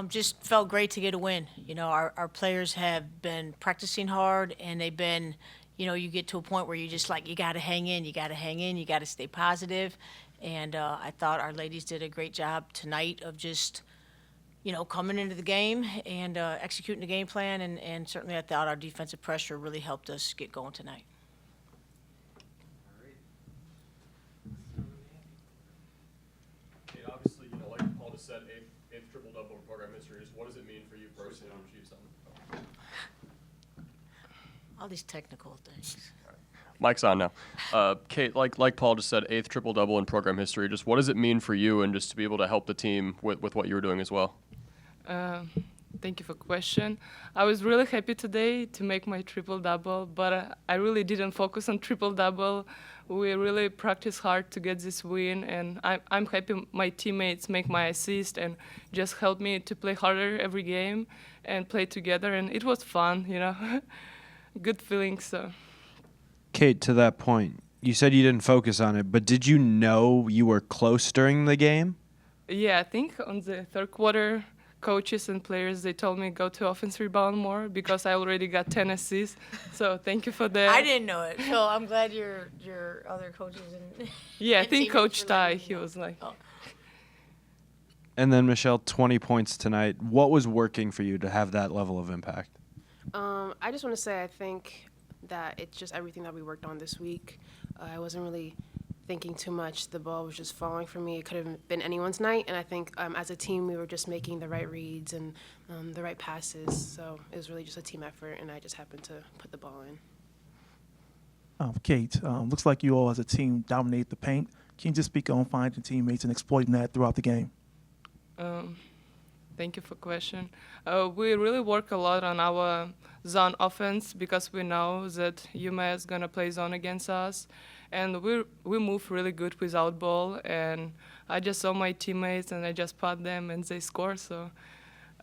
Just felt great to get a win. Our players have been practicing hard, and they've been, you get to a point where you just like, you got to hang in, you got to hang in, you got to stay positive. And I thought our ladies did a great job tonight of just, coming into the game and executing the game plan. And certainly I thought our defensive pressure really helped us get going tonight. Kate, obviously, like Paul just said, eighth triple-double in program history. Just what does it mean for you personally to achieve something? All these technical things. Mike's on now. Kate, like Paul just said, eighth triple-double in program history. Just what does it mean for you and just to be able to help the team with what you were doing as well? Thank you for the question. I was really happy today to make my triple-double, but I really didn't focus on triple-double. We really practiced hard to get this win, and I'm happy my teammates make my assist and just help me to play harder every game and play together, and it was fun, Good feeling, so. Kate, to that point, you said you didn't focus on it, but did you know you were close during the game? Yeah, I think on the third quarter, coaches and players, they told me go to offense rebound more because I already got 10 assists. So thank you for that. I didn't know it, so I'm glad your other coaches and yeah, I and think teammates Coach were Ty, letting you he know. was like. Oh. And then, Michelle, 20 points tonight. What was working for you to have that level of impact? I just want to say I think that it's just everything that we worked on this week. I wasn't really thinking too much. The ball was just falling for me. It could have been anyone's night, and I think as a team we were just making the right reads and the right passes. So it was really just a team effort, and I just happened to put the ball in. Kate, looks like you all as a team dominate the paint. Can you just speak on finding teammates and exploiting that throughout the game? Thank you for the question. We really work a lot on our zone offense because we know that UMass is going to play zone against us. And we move really good without ball. And I just saw my teammates and I just pat them and they score. So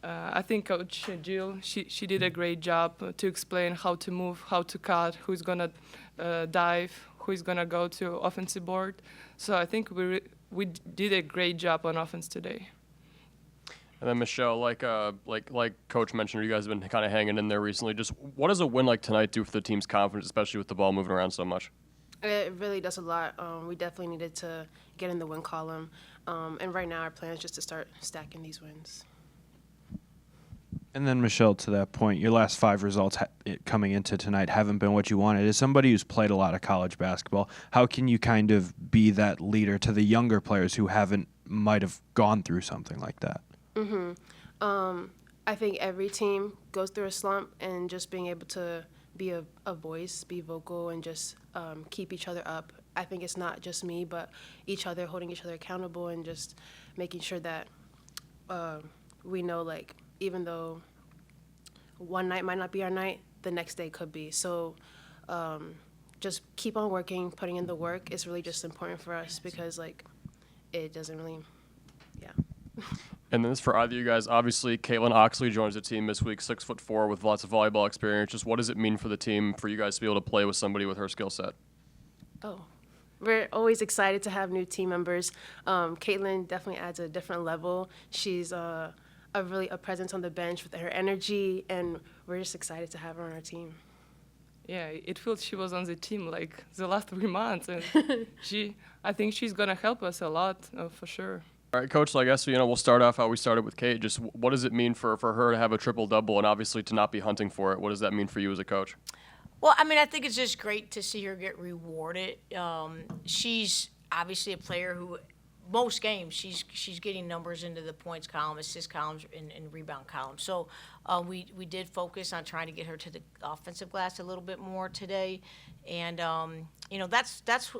I think Coach Jill, she did a great job to explain how to move, how to cut, who's going to dive, who's going to go to offensive board. So I think we did a great job on offense today. And then Michelle, like Coach mentioned, you guys have been kind of hanging in there recently. Just what does a win like tonight do for the team's confidence, especially with the ball moving around so much? It really does a lot. We definitely needed to get in the win column. And right now our plan is just to start stacking these wins. And then, Michelle, to that point, your last 5 results coming into tonight haven't been what you wanted. As somebody who's played a lot of college basketball, how can you kind of be that leader to the younger players who might have gone through something like that? I think every team goes through a slump, and just being able to be a voice, be vocal, and just keep each other up. I think it's not just me, but each other, holding each other accountable and just making sure that we know, like, even though one night might not be our night, the next day could be. So just keep on working, putting in the work. It's really just important for us because, like, it doesn't really, yeah. And then this for either of you guys. Obviously, Caitlin Oxley joins the team this week, 6'4", with lots of volleyball experience. Just what does it mean for the team for you guys to be able to play with somebody with her skill set? Oh, we're always excited to have new team members. Caitlin definitely adds a different level. She's a presence on the bench with her energy, and we're just excited to have her on our team. Yeah, it feels she was on the team like the last 3 months, and I think she's gonna help us a lot for sure. All right, Coach, so I guess, we'll start off how we started with Kate. Just what does it mean for her to have a triple-double and obviously to not be hunting for it? What does that mean for you as a coach? Well, I mean, I think it's just great to see her get rewarded. She's obviously a player who, most games, she's getting numbers into the points column, assist columns, and rebound column. So we did focus on trying to get her to the offensive glass a little bit more today. And, that's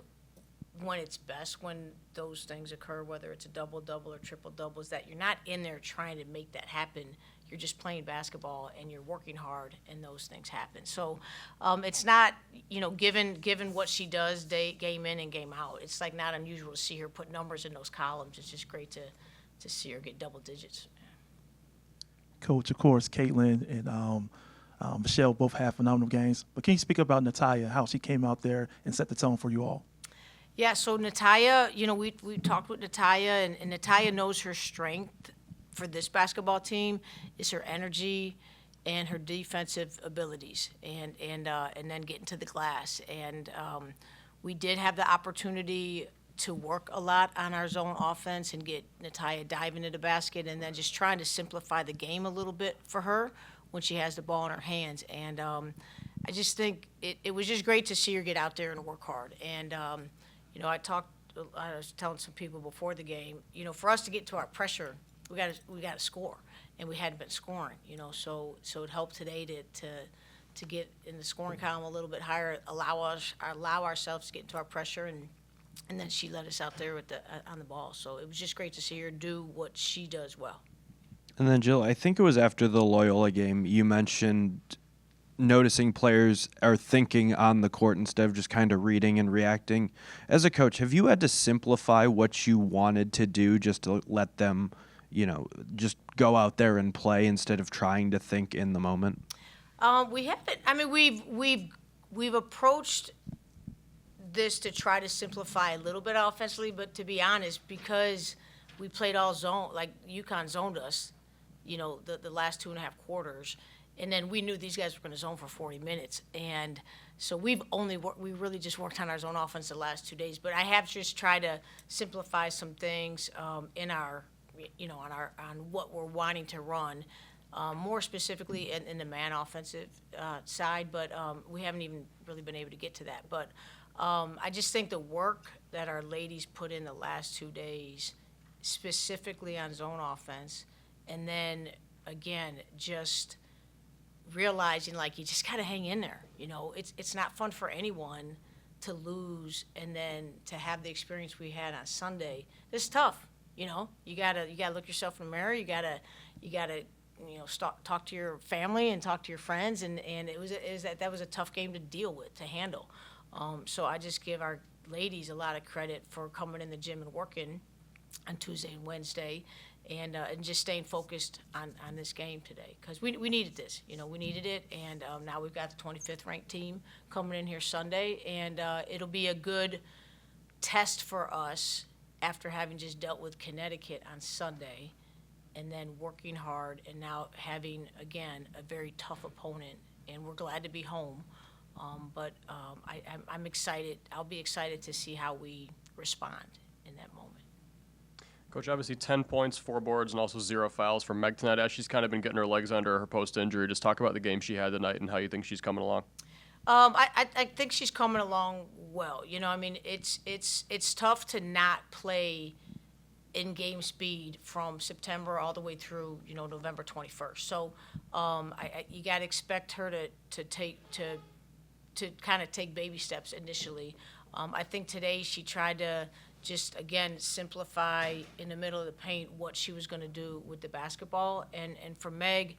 when it's best, when those things occur, whether it's a double-double or triple-double, is that you're not in there trying to make that happen. You're just playing basketball and you're working hard, and those things happen. So it's not, given what she does game in and game out, it's like not unusual to see her put numbers in those columns. It's just great to see her get double digits. Coach, of course, Caitlin and Michelle both have phenomenal games. But can you speak about Natalia, how she came out there and set the tone for you all? Yeah, so Natalia, we talked with Natalia, and Natalia knows her strength for this basketball team is her energy and her defensive abilities, and then getting to the glass. And we did have the opportunity to work a lot on our zone offense and get Natalia diving into the basket, and then just trying to simplify the game a little bit for her when she has the ball in her hands. And I just think it was just great to see her get out there and work hard. And I was telling some people before the game, for us to get to our pressure, we got to score, and we hadn't been scoring. So it helped today to get in the scoring column a little bit higher, allow ourselves to get into our pressure, and then she led us out there with on the ball. So it was just great to see her do what she does well. And then, Jill, I think it was after the Loyola game, you mentioned noticing players are thinking on the court instead of just kind of reading and reacting. As a coach, have you had to simplify what you wanted to do just to let them, just go out there and play instead of trying to think in the moment? We haven't. I mean, we've approached this to try to simplify a little bit offensively, but to be honest, because we played all zone, like UConn zoned us, the last 2.5 quarters, and then we knew these guys were going to zone for 40 minutes, and so we really just worked on our zone offense the last 2 days. But I have just tried to simplify some things in our, on what we're wanting to run. More specifically in the man offensive side, but we haven't even really been able to get to that. But I just think the work that our ladies put in the last 2 days, specifically on zone offense, and then, again, just realizing, like, you just got to hang in there. It's not fun for anyone to lose and then to have the experience we had on Sunday. It's tough, You gotta look yourself in the mirror. You gotta talk to your family and talk to your friends, and that was a tough game to deal with, to handle. So I just give our ladies a lot of credit for coming in the gym and working on Tuesday and Wednesday, and just staying focused on this game today, because we needed this. We needed it, and now we've got the 25th ranked team coming in here Sunday, and it'll be a good test for us after having just dealt with Connecticut on Sunday, and then working hard, and now having, again, a very tough opponent, and we're glad to be home. But I'm excited. I'll be excited to see how we respond in that moment. Coach, obviously 10 points, 4 boards, and also 0 fouls from Meg tonight, as she's kind of been getting her legs under her post-injury. Just talk about the game she had tonight and how you think she's coming along. I think she's coming along well. It's tough to not play in-game speed from September all the way through, November 21st. So you got to expect her to kind of take baby steps initially. I think today she tried to just, again, simplify in the middle of the paint what she was going to do with the basketball. And for Meg,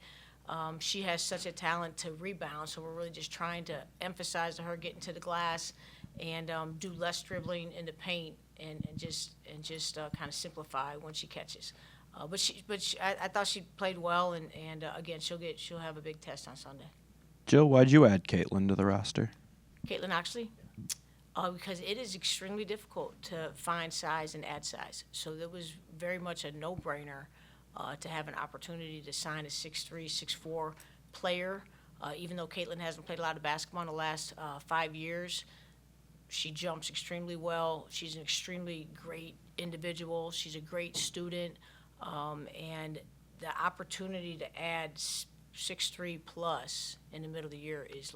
she has such a talent to rebound, so we're really just trying to emphasize to her getting to the glass and do less dribbling in the paint and just kind of simplify when she catches. I thought she played well, and again, she'll have a big test on Sunday. Jill, why'd you add Caitlin to the roster? Caitlin Oxley? Because it is extremely difficult to find size and add size. So it was very much a no-brainer to have an opportunity to sign a 6'3", 6'4" player. Even though Caitlin hasn't played a lot of basketball in the last 5 years, she jumps extremely well. She's an extremely great individual. She's a great student. And the opportunity to add 6'3" plus in the middle of the year is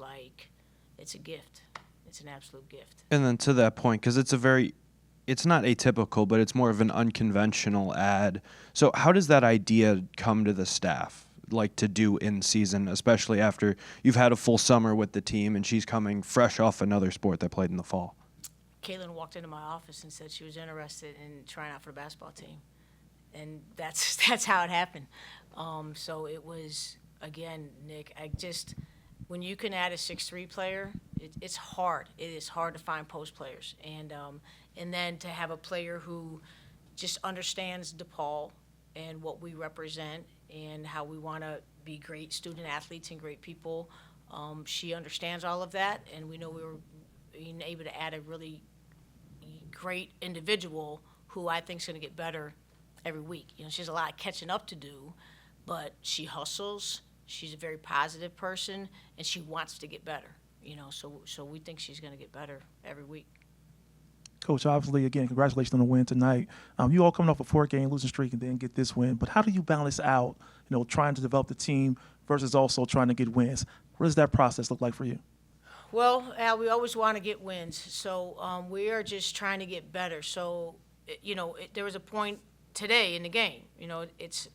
it's a gift. It's an absolute gift. And then to that point, because it's not atypical, but it's more of an unconventional ad. So how does that idea come to the staff, to do in season, especially after you've had a full summer with the team and she's coming fresh off another sport that played in the fall? Caitlin walked into my office and said she was interested in trying out for the basketball team. And that's how it happened. So it was, again, Nick, when you can add a 6'3" player, it's hard. It is hard to find post players. And then to have a player who just understands DePaul and what we represent and how we want to be great student athletes and great people. She understands all of that, and we know we were being able to add a really great individual who I think is going to get better every week. You know, she has a lot of catching up to do, but she hustles. She's a very positive person, and she wants to get better. You know, so we think she's going to get better every week. Coach, obviously, again, congratulations on the win tonight. You all coming off a 4-game losing streak and then get this win. But how do you balance out, you know, trying to develop the team versus also trying to get wins? What does that process look like for you? Well, Al, we always want to get wins, so we are just trying to get better. So, you know, there was a point today in the game. You know, it's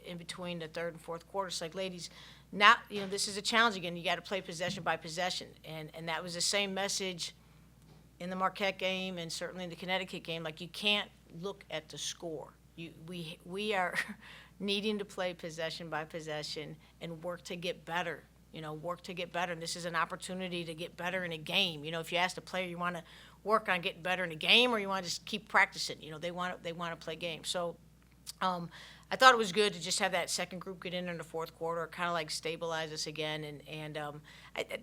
in between the third and fourth quarter. It's like, ladies, now, you know, this is a challenge again. You got to play possession by possession, and that was the same message in the Marquette game and certainly in the Connecticut game. Like, you can't look at the score. We are needing to play possession by possession and work to get better. You know, work to get better. And this is an opportunity to get better in a game. You know, if you ask the player, you want to work on getting better in a game, or you want to just keep practicing. You know, they want to play games. So, I thought it was good to just have that second group get in the fourth quarter, kind of like stabilize us again. And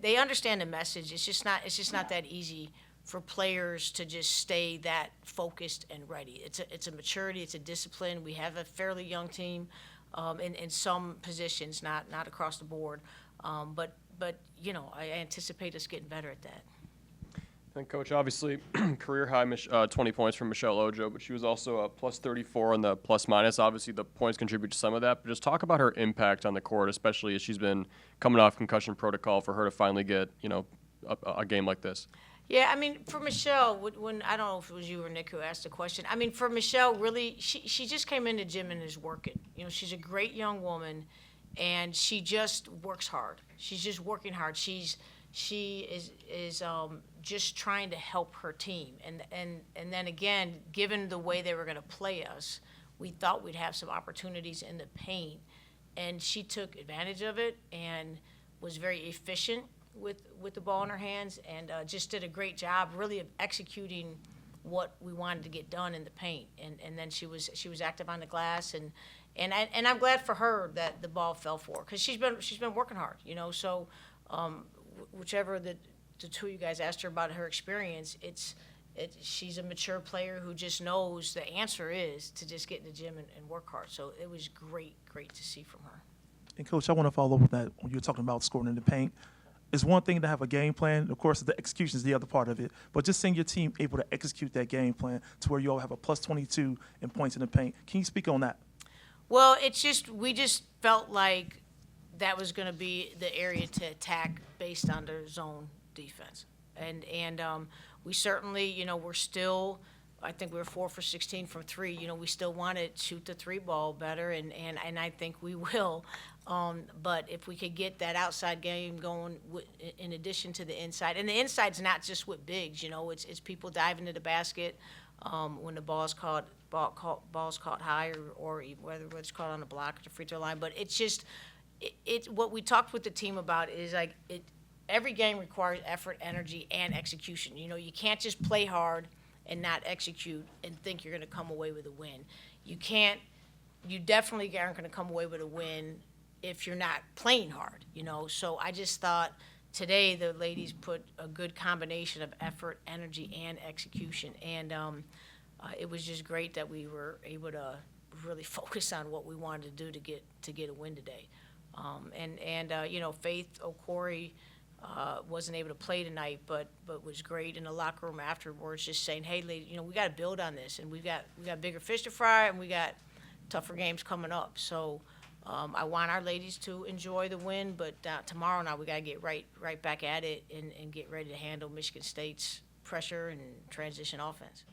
they understand the message. It's just not that easy for players to just stay that focused and ready. It's a maturity. It's a discipline. We have a fairly young team in some positions, not across the board. But you know, I anticipate us getting better at that. And Coach, obviously, career high 20 points from Michelle Ojo, but she was also plus 34 on the plus minus. Obviously, the points contribute to some of that, but just talk about her impact on the court, especially as she's been coming off concussion protocol, for her to finally get, you know, a game like this. Yeah, I mean, for Michelle, when I don't know if it was you or Nick who asked the question. I mean, for Michelle, really, she just came in the gym and is working. You know, she's a great young woman, and she just works hard. She's just working hard. She is just trying to help her team. And then again, given the way they were going to play us, we thought we'd have some opportunities in the paint, and she took advantage of it and was very efficient with the ball in her hands, and just did a great job really of executing what we wanted to get done in the paint. And then she was active on the glass, and I'm glad for her that the ball fell for her, because she's been working hard, you know. So whichever the two of you guys asked her about her experience, she's a mature player who just knows the answer is to just get in the gym and work hard. So it was great to see from her. And, Coach, I want to follow up with that when you're talking about scoring in the paint. It's one thing to have a game plan. Of course, the execution is the other part of it. But just seeing your team able to execute that game plan to where you all have a plus 22 in points in the paint. Can you speak on that? Well, we just felt like that was going to be the area to attack based on their zone defense. And we certainly, you know, I think we were 4 for 16 from three. You know, we still want to shoot the three ball better, and I think we will. But if we could get that outside game going in addition to the inside, and the inside's not just with bigs, you know, it's people diving to the basket when the ball's caught high, or whether it's caught on the block or the free throw line. But it's just what we talked with the team about is like every game requires effort, energy, and execution. You know, you can't just play hard and not execute and think you're going to come away with a win. You definitely aren't going to come away with a win if you're not playing hard, you know. So I just thought today the ladies put a good combination of effort, energy, and execution. And it was just great that we were able to really focus on what we wanted to do to get a win today. You know, Faith Okori wasn't able to play tonight, but was great in the locker room afterwards, just saying, hey, ladies, you know, we got to build on this, and we got bigger fish to fry, and we got tougher games coming up. So I want our ladies to enjoy the win, but tomorrow now we got to get right back at it and get ready to handle Michigan State's pressure and transition offense.